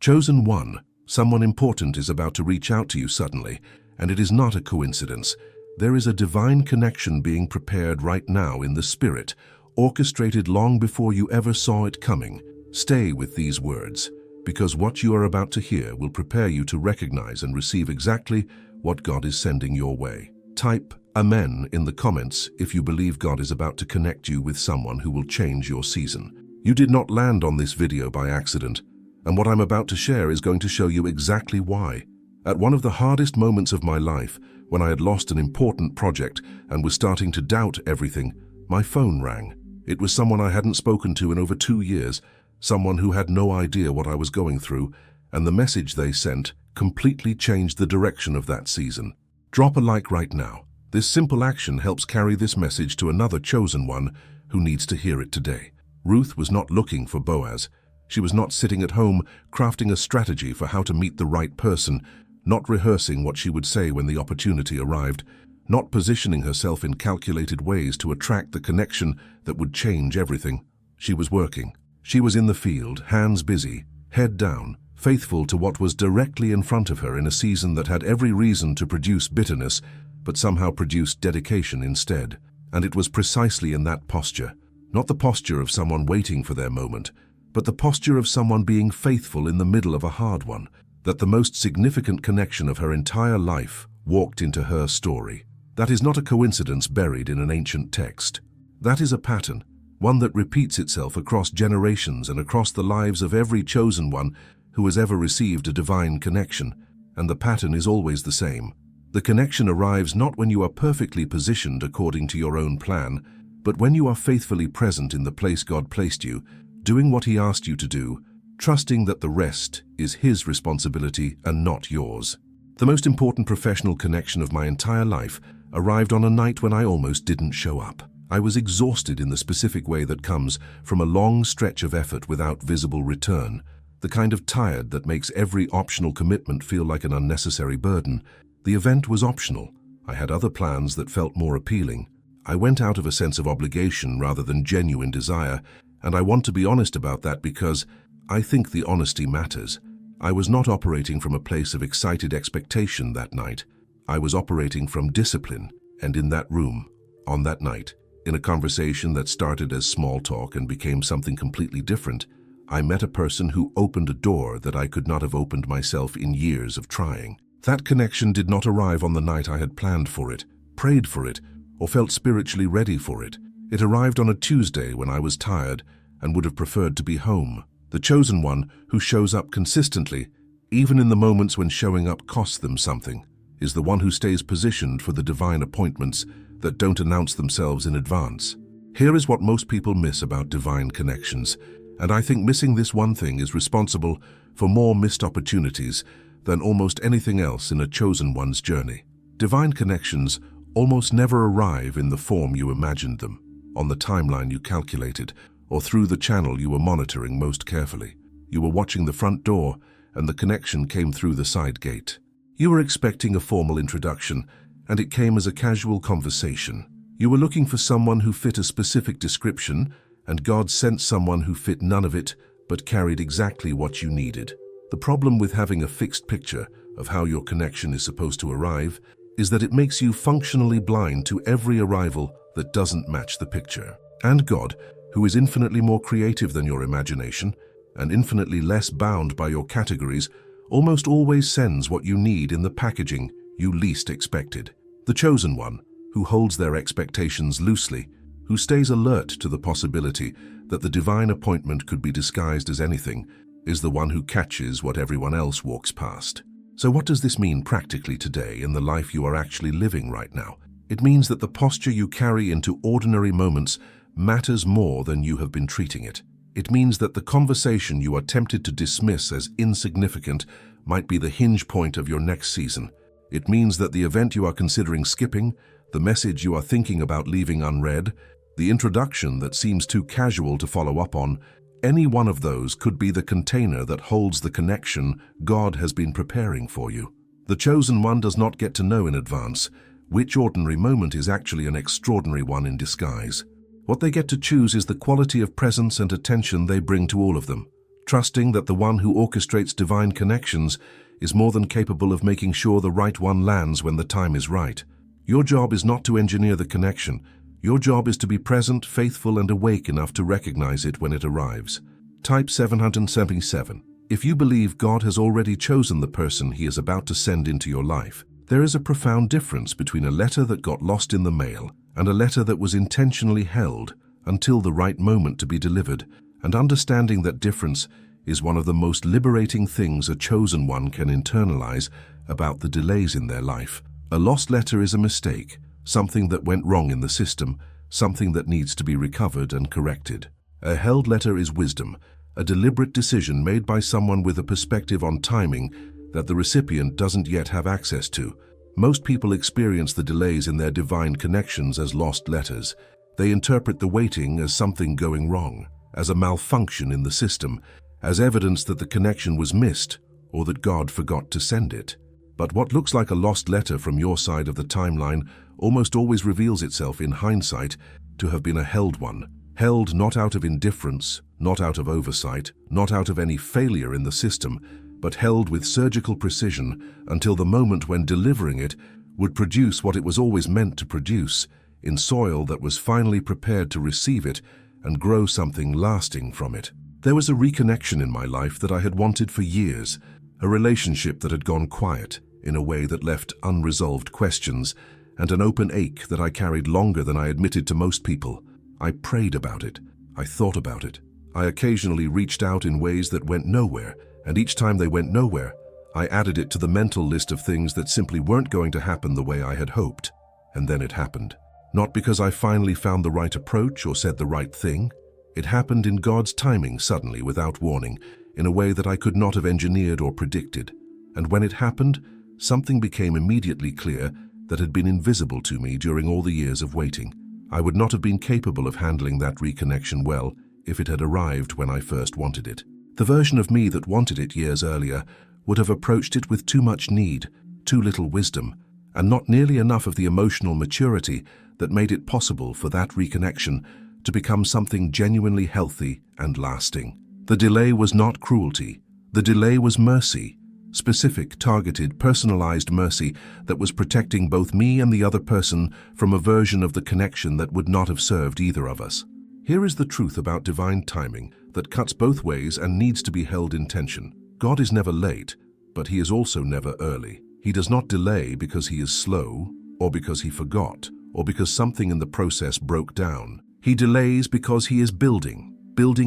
Chosen one, someone important is about to reach out to you suddenly, and it is not a coincidence. There is a divine connection being prepared right now in the spirit, orchestrated long before you ever saw it coming. Stay with these words, because what you are about to hear will prepare you to recognize and receive exactly what God is sending your way. Type Amen in the comments if you believe God is about to connect you with someone who will change your season. You did not land on this video by accident, and what I'm about to share is going to show you exactly why. At one of the hardest moments of my life, when I had lost an important project and was starting to doubt everything, my phone rang. It was someone I hadn't spoken to in over 2 years, someone who had no idea what I was going through, and the message they sent completely changed the direction of that season. Drop a like right now. This simple action helps carry this message to another chosen one who needs to hear it today. Ruth was not looking for Boaz. She was not sitting at home crafting a strategy for how to meet the right person, not rehearsing what she would say when the opportunity arrived, not positioning herself in calculated ways to attract the connection that would change everything. She was working. She was in the field, hands busy, head down, faithful to what was directly in front of her in a season that had every reason to produce bitterness, but somehow produced dedication instead. And it was precisely in that posture, not the posture of someone waiting for their moment, but the posture of someone being faithful in the middle of a hard one, that the most significant connection of her entire life walked into her story. That is not a coincidence buried in an ancient text. That is a pattern, one that repeats itself across generations and across the lives of every chosen one who has ever received a divine connection, and the pattern is always the same. The connection arrives not when you are perfectly positioned according to your own plan, but when you are faithfully present in the place God placed you, doing what He asked you to do, trusting that the rest is His responsibility and not yours. The most important professional connection of my entire life arrived on a night when I almost didn't show up. I was exhausted in the specific way that comes from a long stretch of effort without visible return, the kind of tired that makes every optional commitment feel like an unnecessary burden. The event was optional. I had other plans that felt more appealing. I went out of a sense of obligation rather than genuine desire, and I want to be honest about that because I think the honesty matters. I was not operating from a place of excited expectation that night. I was operating from discipline, and in that room, on that night, in a conversation that started as small talk and became something completely different, I met a person who opened a door that I could not have opened myself in years of trying. That connection did not arrive on the night I had planned for it, prayed for it, or felt spiritually ready for it. It arrived on a Tuesday when I was tired and would have preferred to be home. The chosen one who shows up consistently, even in the moments when showing up costs them something, is the one who stays positioned for the divine appointments that don't announce themselves in advance. Here is what most people miss about divine connections, and I think missing this one thing is responsible for more missed opportunities than almost anything else in a chosen one's journey. Divine connections almost never arrive in the form you imagined them, on the timeline you calculated, or through the channel you were monitoring most carefully. You were watching the front door, and the connection came through the side gate. You were expecting a formal introduction, and it came as a casual conversation. You were looking for someone who fit a specific description, and God sent someone who fit none of it, but carried exactly what you needed. The problem with having a fixed picture of how your connection is supposed to arrive is that it makes you functionally blind to every arrival that doesn't match the picture. And God, who is infinitely more creative than your imagination and infinitely less bound by your categories, almost always sends what you need in the packaging you least expected. The chosen one, who holds their expectations loosely, who stays alert to the possibility that the divine appointment could be disguised as anything, is the one who catches what everyone else walks past. So what does this mean practically today in the life you are actually living right now? It means that the posture you carry into ordinary moments matters more than you have been treating it. It means that the conversation you are tempted to dismiss as insignificant might be the hinge point of your next season. It means that the event you are considering skipping, the message you are thinking about leaving unread, the introduction that seems too casual to follow up on, any one of those could be the container that holds the connection God has been preparing for you. The chosen one does not get to know in advance which ordinary moment is actually an extraordinary one in disguise. What they get to choose is the quality of presence and attention they bring to all of them. trusting that the one who orchestrates divine connections is more than capable of making sure the right one lands when the time is right. Your job is not to engineer the connection. Your job is to be present, faithful, and awake enough to recognize it when it arrives. Type 777. If you believe God has already chosen the person He is about to send into your life, there is a profound difference between a letter that got lost in the mail and a letter that was intentionally held until the right moment to be delivered, and understanding that difference is one of the most liberating things a chosen one can internalize about the delays in their life. A lost letter is a mistake, something that went wrong in the system, something that needs to be recovered and corrected. A held letter is wisdom, a deliberate decision made by someone with a perspective on timing that the recipient doesn't yet have access to. Most people experience the delays in their divine connections as lost letters. They interpret the waiting as something going wrong, as a malfunction in the system, as evidence that the connection was missed or that God forgot to send it. But what looks like a lost letter from your side of the timeline almost always reveals itself in hindsight to have been a held one. Held not out of indifference, not out of oversight, not out of any failure in the system, but held with surgical precision until the moment when delivering it would produce what it was always meant to produce, in soil that was finally prepared to receive it and grow something lasting from it. There was a reconnection in my life that I had wanted for years, a relationship that had gone quiet in a way that left unresolved questions, and an open ache that I carried longer than I admitted to most people. I prayed about it. I thought about it. I occasionally reached out in ways that went nowhere, and each time they went nowhere, I added it to the mental list of things that simply weren't going to happen the way I had hoped. And then it happened. Not because I finally found the right approach or said the right thing. It happened in God's timing suddenly, without warning, in a way that I could not have engineered or predicted. And when it happened, something became immediately clear that had been invisible to me during all the years of waiting. I would not have been capable of handling that reconnection well if it had arrived when I first wanted it. The version of me that wanted it years earlier would have approached it with too much need, too little wisdom, and not nearly enough of the emotional maturity that made it possible for that reconnection to become something genuinely healthy and lasting. The delay was not cruelty. The delay was mercy. Specific, targeted, personalized mercy that was protecting both me and the other person from a version of the connection that would not have served either of us. Here is the truth about divine timing that cuts both ways and needs to be held in tension. God is never late, but He is also never early. He does not delay because He is slow, or because He forgot, or because something in the process broke down. He delays because He is building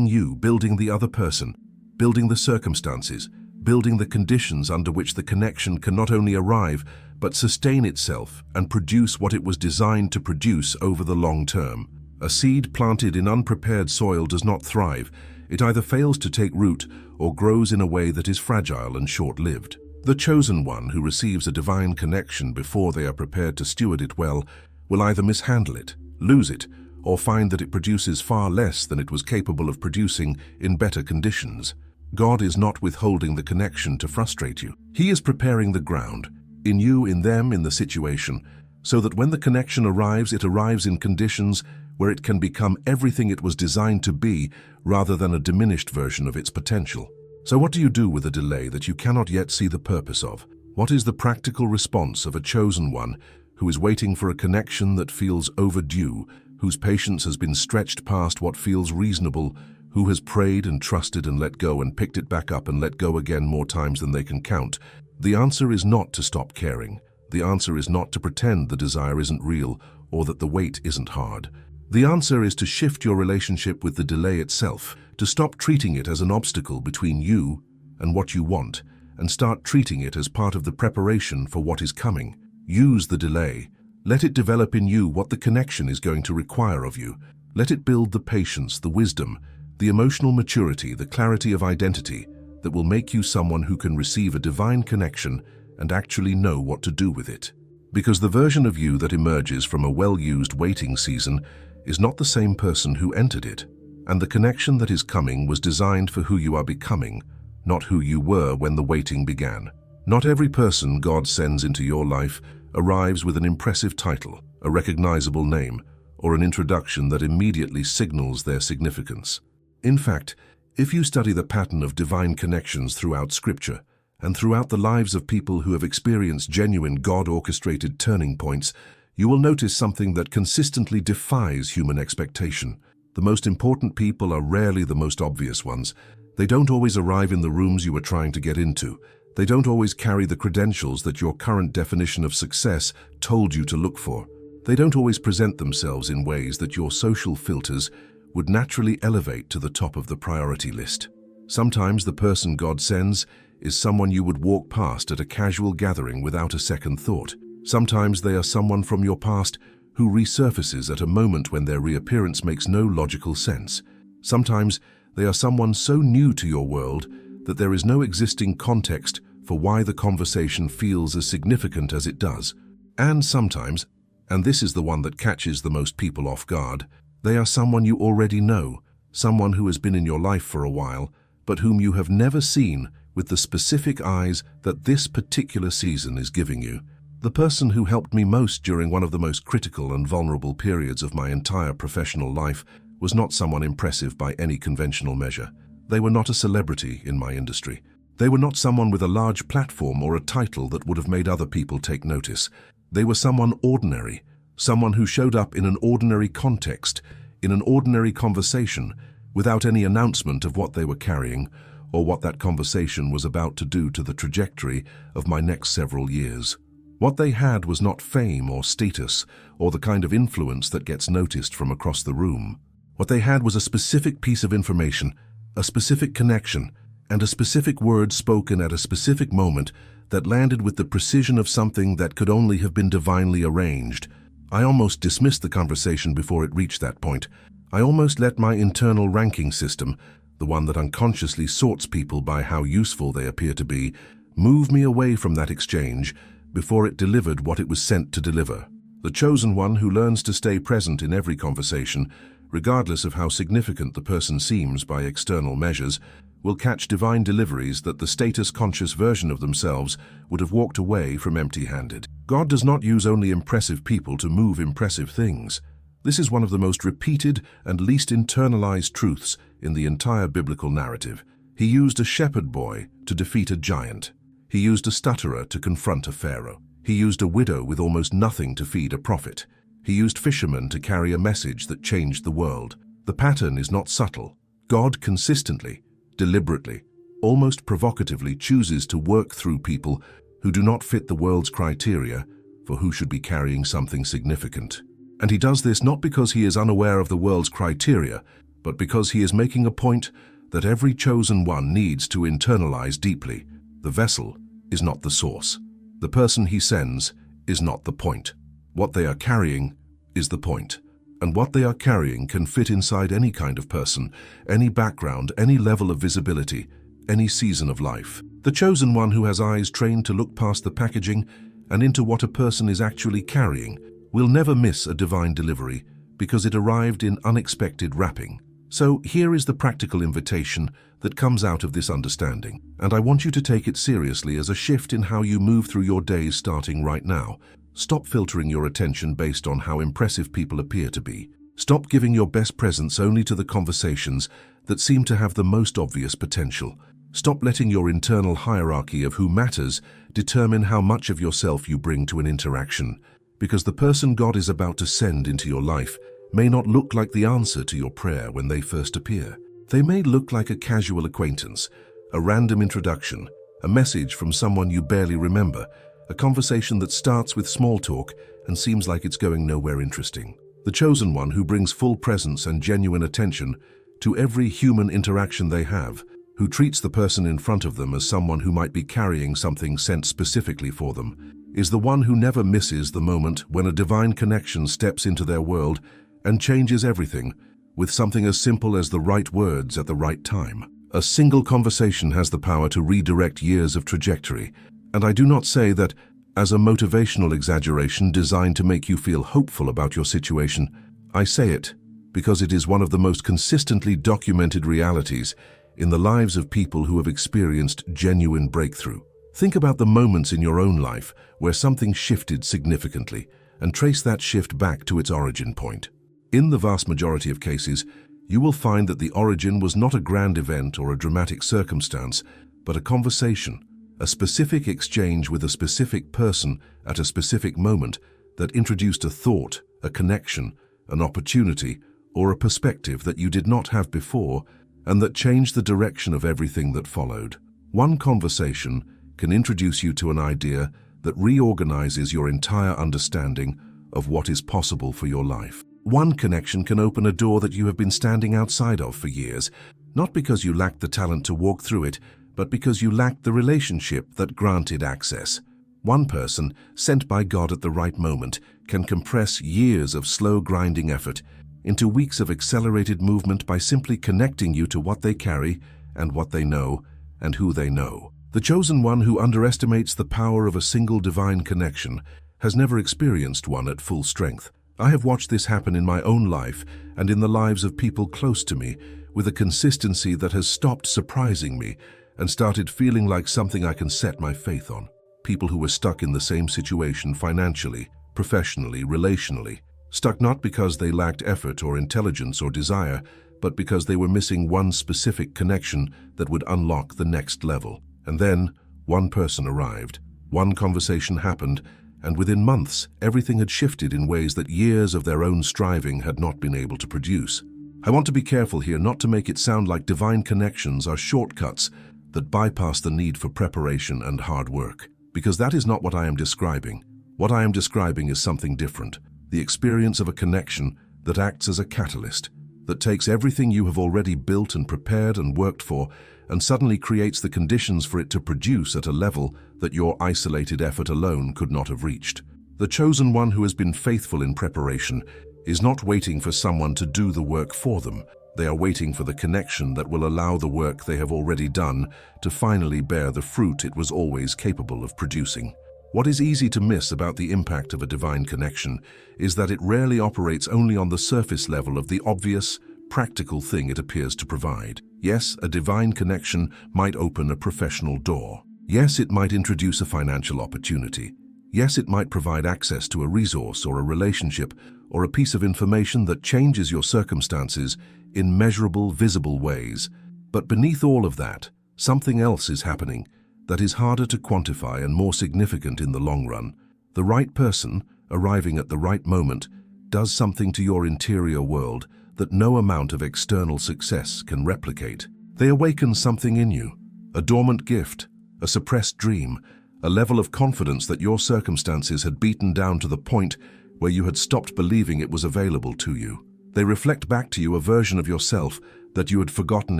you, building the other person, building the circumstances, building the conditions under which the connection can not only arrive, but sustain itself and produce what it was designed to produce over the long term. A seed planted in unprepared soil does not thrive. It either fails to take root or grows in a way that is fragile and short-lived. The chosen one who receives a divine connection before they are prepared to steward it well will either mishandle it, lose it, or find that it produces far less than it was capable of producing in better conditions. God is not withholding the connection to frustrate you. He is preparing the ground, in you, in them, in the situation, so that when the connection arrives, it arrives in conditions where it can become everything it was designed to be rather than a diminished version of its potential. So what do you do with a delay that you cannot yet see the purpose of? What is the practical response of a chosen one who is waiting for a connection that feels overdue, whose patience has been stretched past what feels reasonable, who has prayed and trusted and let go and picked it back up and let go again more times than they can count? The answer is not to stop caring. The answer is not to pretend the desire isn't real or that the wait isn't hard. The answer is to shift your relationship with the delay itself, to stop treating it as an obstacle between you and what you want, and start treating it as part of the preparation for what is coming. Use the delay. Let it develop in you what the connection is going to require of you. Let it build the patience, the wisdom, the emotional maturity, the clarity of identity that will make you someone who can receive a divine connection and actually know what to do with it. Because the version of you that emerges from a well-used waiting season is not the same person who entered it, and the connection that is coming was designed for who you are becoming, not who you were when the waiting began. Not every person God sends into your life arrives with an impressive title, a recognizable name, or an introduction that immediately signals their significance. In fact, If you study the pattern of divine connections throughout Scripture, and throughout the lives of people who have experienced genuine God-orchestrated turning points, you will notice something that consistently defies human expectation. The most important people are rarely the most obvious ones. They don't always arrive in the rooms you are trying to get into. They don't always carry the credentials that your current definition of success told you to look for. They don't always present themselves in ways that your social filters would naturally elevate to the top of the priority list. Sometimes the person God sends is someone you would walk past at a casual gathering without a second thought. Sometimes they are someone from your past who resurfaces at a moment when their reappearance makes no logical sense. Sometimes they are someone so new to your world that there is no existing context for why the conversation feels as significant as it does. And sometimes, and this is the one that catches the most people off guard, they are someone you already know, someone who has been in your life for a while, but whom you have never seen with the specific eyes that this particular season is giving you. The person who helped me most during one of the most critical and vulnerable periods of my entire professional life was not someone impressive by any conventional measure. They were not a celebrity in my industry. They were not someone with a large platform or a title that would have made other people take notice. They were someone ordinary, someone who showed up in an ordinary context, in an ordinary conversation, without any announcement of what they were carrying or what that conversation was about to do to the trajectory of my next several years. What they had was not fame or status or the kind of influence that gets noticed from across the room. What they had was a specific piece of information, a specific connection, and a specific word spoken at a specific moment that landed with the precision of something that could only have been divinely arranged. I almost dismissed the conversation before it reached that point. I almost let my internal ranking system, the one that unconsciously sorts people by how useful they appear to be, move me away from that exchange before it delivered what it was sent to deliver. The chosen one who learns to stay present in every conversation, regardless of how significant the person seems by external measures, will catch divine deliveries that the status-conscious version of themselves would have walked away from empty-handed. God does not use only impressive people to move impressive things. This is one of the most repeated and least internalized truths in the entire biblical narrative. He used a shepherd boy to defeat a giant. He used a stutterer to confront a pharaoh. He used a widow with almost nothing to feed a prophet. He used fishermen to carry a message that changed the world. The pattern is not subtle. God consistently, deliberately, almost provocatively chooses to work through people who do not fit the world's criteria for who should be carrying something significant. And he does this not because he is unaware of the world's criteria, but because he is making a point that every chosen one needs to internalize deeply. The vessel is not the source. The person he sends is not the point. What they are carrying is the point. And what they are carrying can fit inside any kind of person, any background, any level of visibility, any season of life. The chosen one who has eyes trained to look past the packaging and into what a person is actually carrying will never miss a divine delivery because it arrived in unexpected wrapping. So here is the practical invitation that comes out of this understanding, and I want you to take it seriously as a shift in how you move through your days starting right now. Stop filtering your attention based on how impressive people appear to be. Stop giving your best presence only to the conversations that seem to have the most obvious potential. Stop letting your internal hierarchy of who matters determine how much of yourself you bring to an interaction, because the person God is about to send into your life may not look like the answer to your prayer when they first appear. They may look like a casual acquaintance, a random introduction, a message from someone you barely remember, a conversation that starts with small talk and seems like it's going nowhere interesting. The chosen one who brings full presence and genuine attention to every human interaction they have, who treats the person in front of them as someone who might be carrying something sent specifically for them, is the one who never misses the moment when a divine connection steps into their world and changes everything with something as simple as the right words at the right time. A single conversation has the power to redirect years of trajectory, and I do not say that as a motivational exaggeration designed to make you feel hopeful about your situation. I say it because it is one of the most consistently documented realities in the lives of people who have experienced genuine breakthrough. Think about the moments in your own life where something shifted significantly and trace that shift back to its origin point. In the vast majority of cases, you will find that the origin was not a grand event or a dramatic circumstance, but a conversation, a specific exchange with a specific person at a specific moment that introduced a thought, a connection, an opportunity, or a perspective that you did not have before, and that changed the direction of everything that followed. One conversation can introduce you to an idea that reorganizes your entire understanding of what is possible for your life. One connection can open a door that you have been standing outside of for years, not because you lacked the talent to walk through it, but because you lacked the relationship that granted access. One person, sent by God at the right moment, can compress years of slow grinding effort into weeks of accelerated movement by simply connecting you to what they carry and what they know and who they know. The chosen one who underestimates the power of a single divine connection has never experienced one at full strength. I have watched this happen in my own life and in the lives of people close to me with a consistency that has stopped surprising me and started feeling like something I can set my faith on. People who were stuck in the same situation financially, professionally, relationally. Stuck not because they lacked effort or intelligence or desire, but because they were missing one specific connection that would unlock the next level. And then, one person arrived, one conversation happened, and within months, everything had shifted in ways that years of their own striving had not been able to produce. I want to be careful here not to make it sound like divine connections are shortcuts that bypass the need for preparation and hard work, because that is not what I am describing. What I am describing is something different, the experience of a connection that acts as a catalyst, that takes everything you have already built and prepared and worked for and suddenly creates the conditions for it to produce at a level that your isolated effort alone could not have reached. The chosen one who has been faithful in preparation is not waiting for someone to do the work for them. They are waiting for the connection that will allow the work they have already done to finally bear the fruit it was always capable of producing. What is easy to miss about the impact of a divine connection is that it rarely operates only on the surface level of the obvious, practical thing it appears to provide. Yes, a divine connection might open a professional door. Yes, it might introduce a financial opportunity. Yes, it might provide access to a resource or a relationship or a piece of information that changes your circumstances in measurable, visible ways. But beneath all of that, something else is happening that is harder to quantify and more significant in the long run. The right person, arriving at the right moment, does something to your interior world that no amount of external success can replicate. They awaken something in you, a dormant gift, a suppressed dream, a level of confidence that your circumstances had beaten down to the point where you had stopped believing it was available to you. They reflect back to you a version of yourself that you had forgotten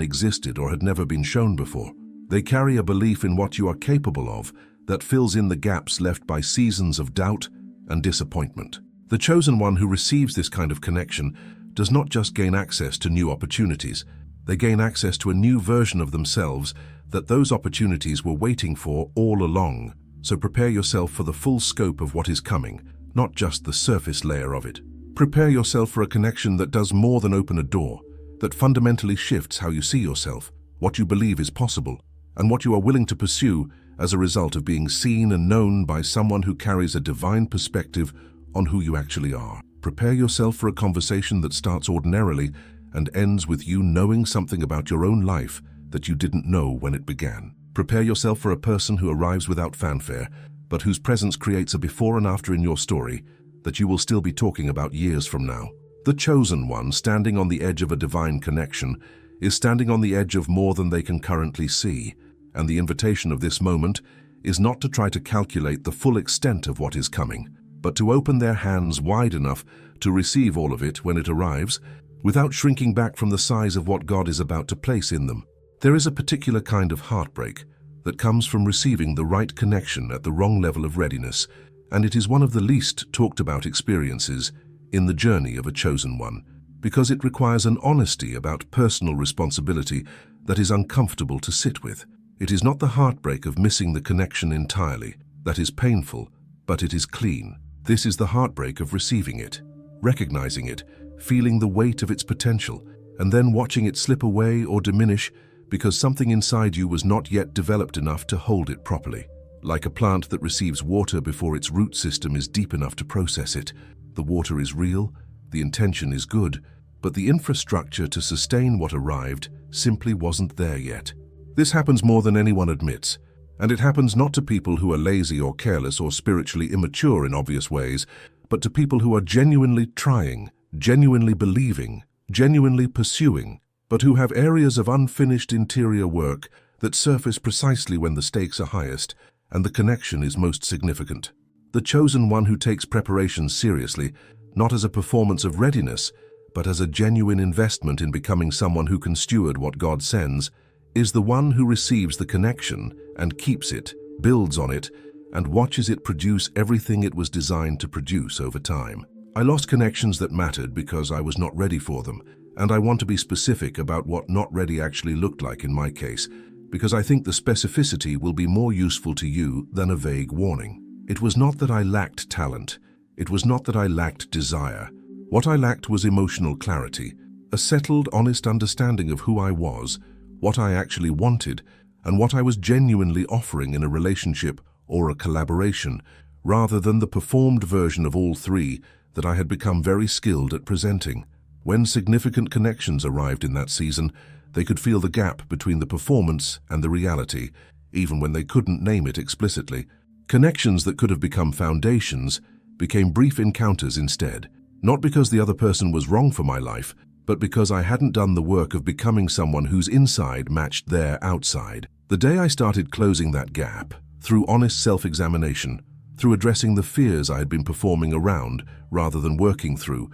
existed or had never been shown before. They carry a belief in what you are capable of that fills in the gaps left by seasons of doubt and disappointment. The chosen one who receives this kind of connection does not just gain access to new opportunities, they gain access to a new version of themselves that those opportunities were waiting for all along. So prepare yourself for the full scope of what is coming, not just the surface layer of it. Prepare yourself for a connection that does more than open a door, that fundamentally shifts how you see yourself, what you believe is possible, and what you are willing to pursue as a result of being seen and known by someone who carries a divine perspective on who you actually are. Prepare yourself for a conversation that starts ordinarily and ends with you knowing something about your own life that you didn't know when it began. Prepare yourself for a person who arrives without fanfare, but whose presence creates a before and after in your story that you will still be talking about years from now. The chosen one, standing on the edge of a divine connection, is standing on the edge of more than they can currently see, and the invitation of this moment is not to try to calculate the full extent of what is coming, but to open their hands wide enough to receive all of it when it arrives, without shrinking back from the size of what God is about to place in them. There is a particular kind of heartbreak that comes from receiving the right connection at the wrong level of readiness, and it is one of the least talked about experiences in the journey of a chosen one, because it requires an honesty about personal responsibility that is uncomfortable to sit with. It is not the heartbreak of missing the connection entirely that is painful, but it is clean. This is the heartbreak of receiving it, recognizing it, feeling the weight of its potential, and then watching it slip away or diminish because something inside you was not yet developed enough to hold it properly. Like a plant that receives water before its root system is deep enough to process it. The water is real, the intention is good, but the infrastructure to sustain what arrived simply wasn't there yet. This happens more than anyone admits, and it happens not to people who are lazy or careless or spiritually immature in obvious ways, but to people who are genuinely trying, genuinely believing, genuinely pursuing, but who have areas of unfinished interior work that surface precisely when the stakes are highest and the connection is most significant. The chosen one who takes preparation seriously, not as a performance of readiness, but as a genuine investment in becoming someone who can steward what God sends, is the one who receives the connection and keeps it, builds on it, and watches it produce everything it was designed to produce over time. I lost connections that mattered because I was not ready for them, and I want to be specific about what not ready actually looked like in my case, because I think the specificity will be more useful to you than a vague warning. It was not that I lacked talent. It was not that I lacked desire. What I lacked was emotional clarity, a settled, honest understanding of who I was, what I actually wanted, and what I was genuinely offering in a relationship or a collaboration, rather than the performed version of all three that I had become very skilled at presenting. When significant connections arrived in that season, they could feel the gap between the performance and the reality, even when they couldn't name it explicitly. Connections that could have become foundations became brief encounters instead, not because the other person was wrong for my life, but because I hadn't done the work of becoming someone whose inside matched their outside. The day I started closing that gap, through honest self-examination, through addressing the fears I had been performing around rather than working through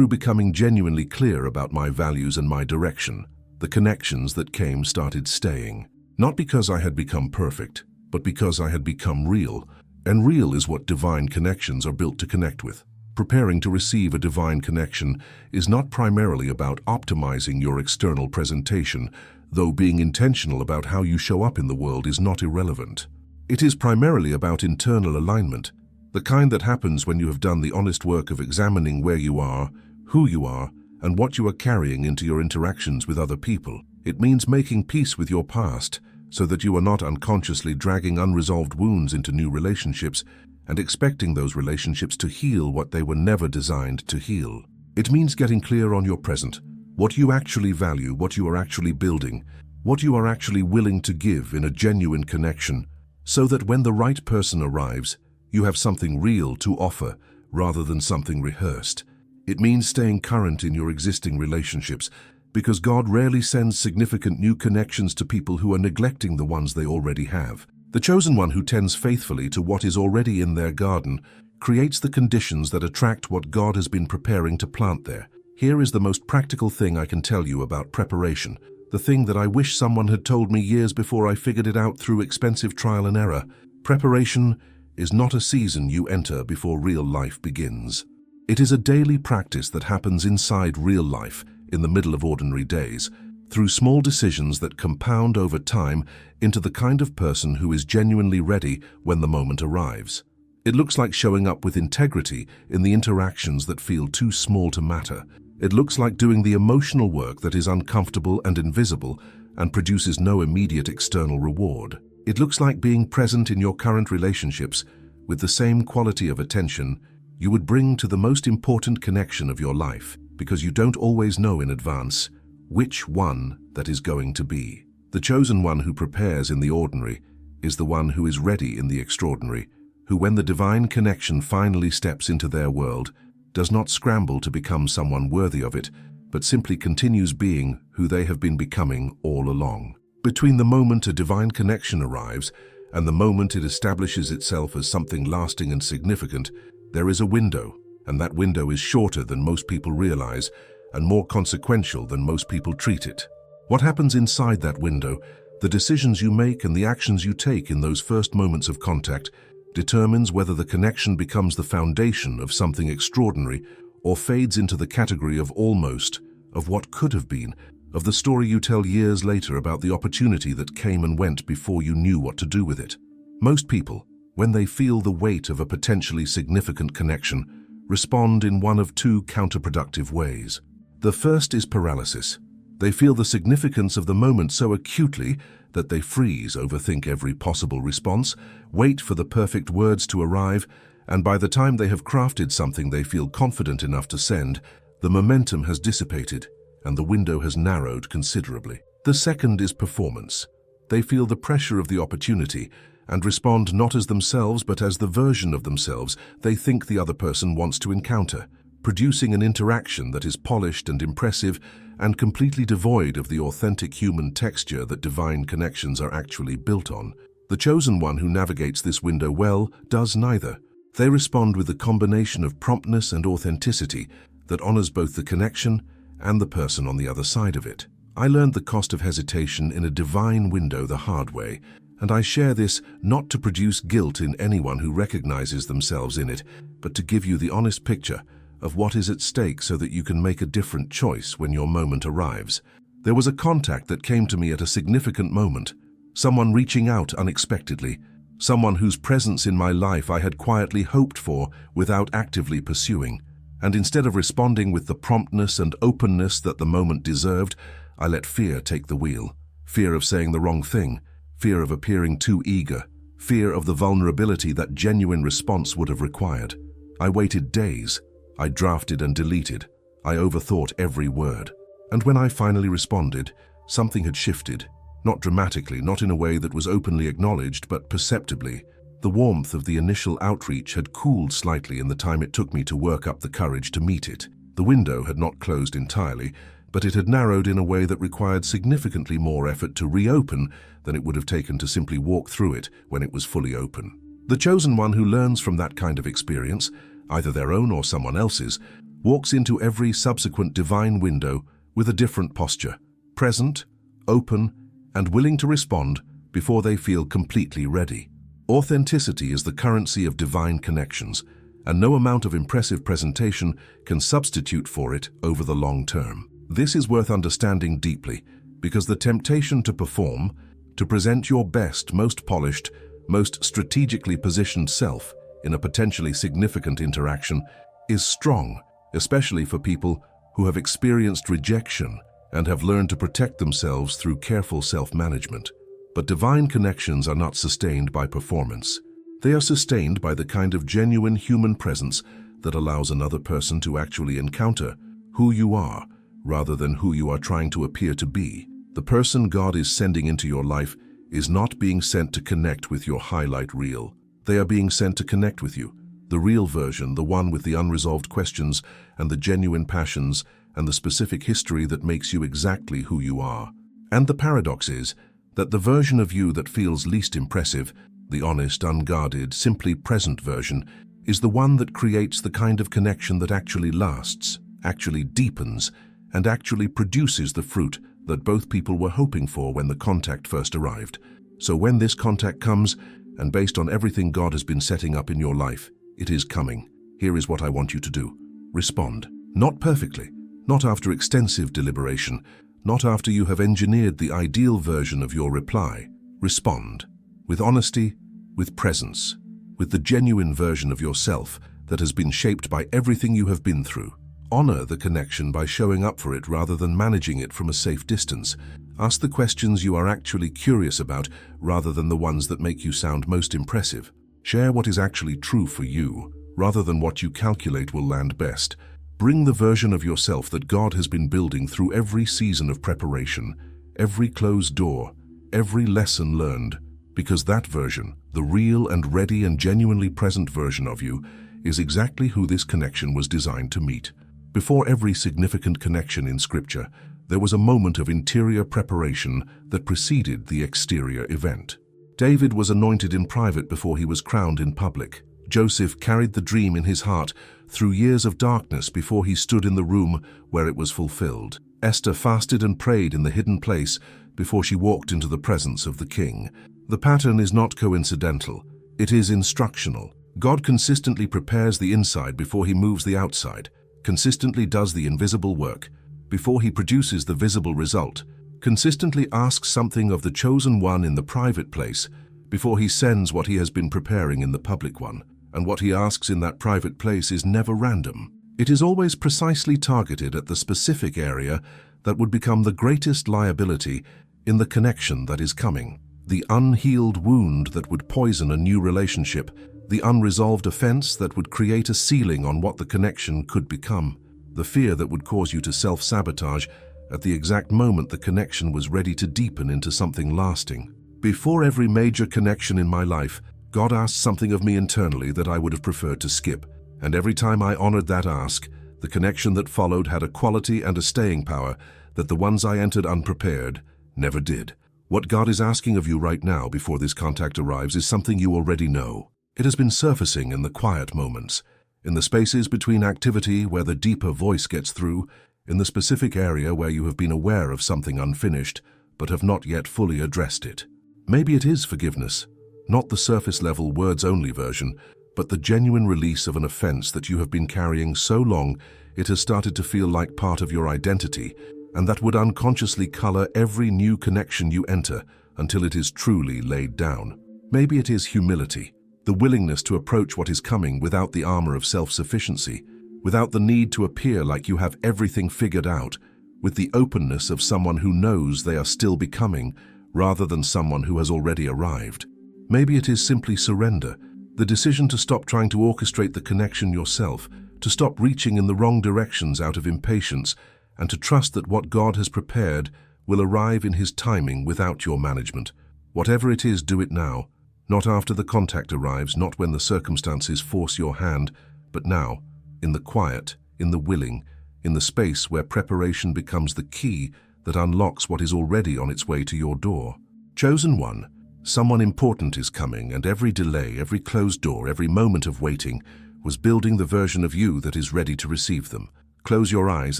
becoming genuinely clear about my values and my direction, the connections that came started staying. Not because I had become perfect, but because I had become real, and real is what divine connections are built to connect with. Preparing to receive a divine connection is not primarily about optimizing your external presentation, though being intentional about how you show up in the world is not irrelevant. It is primarily about internal alignment, the kind that happens when you have done the honest work of examining where you are, who you are, and what you are carrying into your interactions with other people. It means making peace with your past, so that you are not unconsciously dragging unresolved wounds into new relationships and expecting those relationships to heal what they were never designed to heal. It means getting clear on your present, what you actually value, what you are actually building, what you are actually willing to give in a genuine connection, so that when the right person arrives, you have something real to offer rather than something rehearsed. It means staying current in your existing relationships, because God rarely sends significant new connections to people who are neglecting the ones they already have. The chosen one who tends faithfully to what is already in their garden creates the conditions that attract what God has been preparing to plant there. Here is the most practical thing I can tell you about preparation, the thing that I wish someone had told me years before I figured it out through expensive trial and error. Preparation is not a season you enter before real life begins. It is a daily practice that happens inside real life, in the middle of ordinary days, through small decisions that compound over time into the kind of person who is genuinely ready when the moment arrives. It looks like showing up with integrity in the interactions that feel too small to matter. It looks like doing the emotional work that is uncomfortable and invisible and produces no immediate external reward. It looks like being present in your current relationships with the same quality of attention you would bring to the most important connection of your life, because you don't always know in advance which one that is going to be. The chosen one who prepares in the ordinary is the one who is ready in the extraordinary, who, when the divine connection finally steps into their world, does not scramble to become someone worthy of it, but simply continues being who they have been becoming all along. Between the moment a divine connection arrives and the moment it establishes itself as something lasting and significant, there is a window, and that window is shorter than most people realize and more consequential than most people treat it. What happens inside that window, the decisions you make and the actions you take in those first moments of contact, determines whether the connection becomes the foundation of something extraordinary or fades into the category of almost, of what could have been, of the story you tell years later about the opportunity that came and went before you knew what to do with it. Most people, when they feel the weight of a potentially significant connection, respond in one of two counterproductive ways. The first is paralysis. They feel the significance of the moment so acutely that they freeze, overthink every possible response, wait for the perfect words to arrive, and by the time they have crafted something they feel confident enough to send, The momentum has dissipated, and the window has narrowed considerably. The second is performance. They feel the pressure of the opportunity and respond not as themselves but as the version of themselves they think the other person wants to encounter, producing an interaction that is polished and impressive and completely devoid of the authentic human texture that divine connections are actually built on. The chosen one who navigates this window well does neither. They respond with a combination of promptness and authenticity that honors both the connection and the person on the other side of it. I learned the cost of hesitation in a divine window the hard way, and I share this not to produce guilt in anyone who recognizes themselves in it, but to give you the honest picture of what is at stake so that you can make a different choice when your moment arrives. There was a contact that came to me at a significant moment, someone reaching out unexpectedly, someone whose presence in my life I had quietly hoped for without actively pursuing. And instead of responding with the promptness and openness that the moment deserved, I let fear take the wheel. Fear of saying the wrong thing, fear of appearing too eager, fear of the vulnerability that genuine response would have required. I waited days. I drafted and deleted. I overthought every word. And when I finally responded, something had shifted. Not dramatically, not in a way that was openly acknowledged, but perceptibly. The warmth of the initial outreach had cooled slightly in the time it took me to work up the courage to meet it. The window had not closed entirely, but it had narrowed in a way that required significantly more effort to reopen than it would have taken to simply walk through it when it was fully open. The chosen one who learns from that kind of experience, either their own or someone else's, walks into every subsequent divine window with a different posture, present, open, and willing to respond before they feel completely ready. Authenticity is the currency of divine connections, and no amount of impressive presentation can substitute for it over the long term. This is worth understanding deeply, because the temptation to perform, to present your best, most polished, most strategically positioned self in a potentially significant interaction is strong, especially for people who have experienced rejection and have learned to protect themselves through careful self-management. But divine connections are not sustained by performance. They are sustained by the kind of genuine human presence that allows another person to actually encounter who you are rather than who you are trying to appear to be. The person God is sending into your life is not being sent to connect with your highlight reel. They are being sent to connect with you, the real version, the one with the unresolved questions and the genuine passions and the specific history that makes you exactly who you are. And the paradox is that the version of you that feels least impressive, the honest, unguarded, simply present version, is the one that creates the kind of connection that actually lasts, actually deepens, and actually produces the fruit that both people were hoping for when the contact first arrived. So when this contact comes, and based on everything God has been setting up in your life, it is coming. Here is what I want you to do. Respond. Not perfectly, not after extensive deliberation, not after you have engineered the ideal version of your reply. Respond. With honesty, with presence, with the genuine version of yourself that has been shaped by everything you have been through. Honor the connection by showing up for it rather than managing it from a safe distance. Ask the questions you are actually curious about rather than the ones that make you sound most impressive. Share what is actually true for you rather than what you calculate will land best. Bring the version of yourself that God has been building through every season of preparation, every closed door, every lesson learned, because that version, the real and ready and genuinely present version of you, is exactly who this connection was designed to meet. Before every significant connection in Scripture, there was a moment of interior preparation that preceded the exterior event. David was anointed in private before he was crowned in public. Joseph carried the dream in his heart through years of darkness before he stood in the room where it was fulfilled. Esther fasted and prayed in the hidden place before she walked into the presence of the king. The pattern is not coincidental. It is instructional. God consistently prepares the inside before he moves the outside, consistently does the invisible work before he produces the visible result, consistently asks something of the chosen one in the private place before he sends what he has been preparing in the public one. And what he asks in that private place is never random. It is always precisely targeted at the specific area that would become the greatest liability in the connection that is coming. The unhealed wound that would poison a new relationship, the unresolved offense that would create a ceiling on what the connection could become. the fear that would cause you to self-sabotage at the exact moment the connection was ready to deepen into something lasting. Before every major connection in my life, God asked something of me internally that I would have preferred to skip. And every time I honored that ask, the connection that followed had a quality and a staying power that the ones I entered unprepared never did. What God is asking of you right now before this contact arrives is something you already know. It has been surfacing in the quiet moments, in the spaces between activity where the deeper voice gets through, in the specific area where you have been aware of something unfinished but have not yet fully addressed it. Maybe it is forgiveness, not the surface-level words-only version, but the genuine release of an offense that you have been carrying so long it has started to feel like part of your identity, and that would unconsciously color every new connection you enter until it is truly laid down. Maybe it is humility, the willingness to approach what is coming without the armor of self-sufficiency, without the need to appear like you have everything figured out, with the openness of someone who knows they are still becoming, rather than someone who has already arrived. Maybe it is simply surrender, the decision to stop trying to orchestrate the connection yourself, to stop reaching in the wrong directions out of impatience, and to trust that what God has prepared will arrive in His timing without your management. Whatever it is, do it now, not after the contact arrives, not when the circumstances force your hand, but now, in the quiet, in the willing, in the space where preparation becomes the key that unlocks what is already on its way to your door. Chosen one, someone important is coming, and every delay, every closed door, every moment of waiting was building the version of you that is ready to receive them. Close your eyes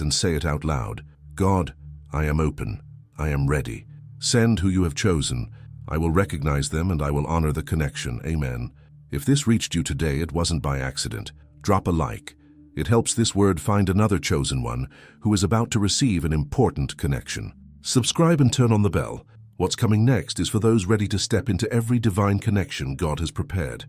and say it out loud. God, I am open. I am ready. Send who you have chosen. I will recognize them and I will honor the connection. Amen. If this reached you today, it wasn't by accident. Drop a like. It helps this word find another chosen one who is about to receive an important connection. Subscribe and turn on the bell. What's coming next is for those ready to step into every divine connection God has prepared.